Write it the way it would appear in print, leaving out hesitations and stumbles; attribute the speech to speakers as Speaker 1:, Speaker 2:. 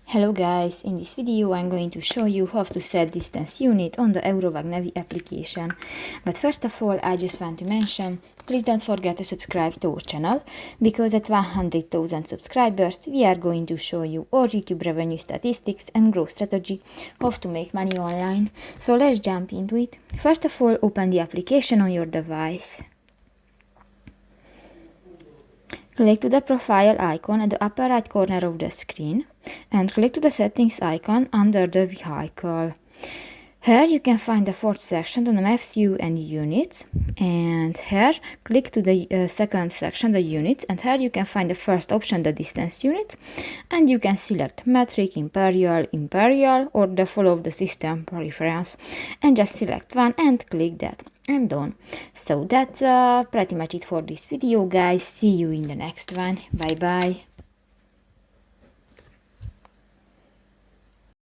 Speaker 1: Hello guys, in this video I'm going to show you how to set distance unit on the Eurowag Navi application. But first of all, I just want to mention, please don't forget to subscribe to our channel, because at 100,000 subscribers we are going to show you our YouTube revenue statistics and growth strategy, how to make money online. So let's jump into it. First of all, open the application on your device. Click to the profile icon at the upper right corner of the screen and click to the settings icon under the vehicle. Here you can find the fourth section, on the maps view and units, and here click to the second section, the units, and here you can find the first option, the distance unit, and you can select metric, imperial, or the follow the system preference, and just select one and click that and done. So that's pretty much it for this video, guys. See you in the next one. Bye bye.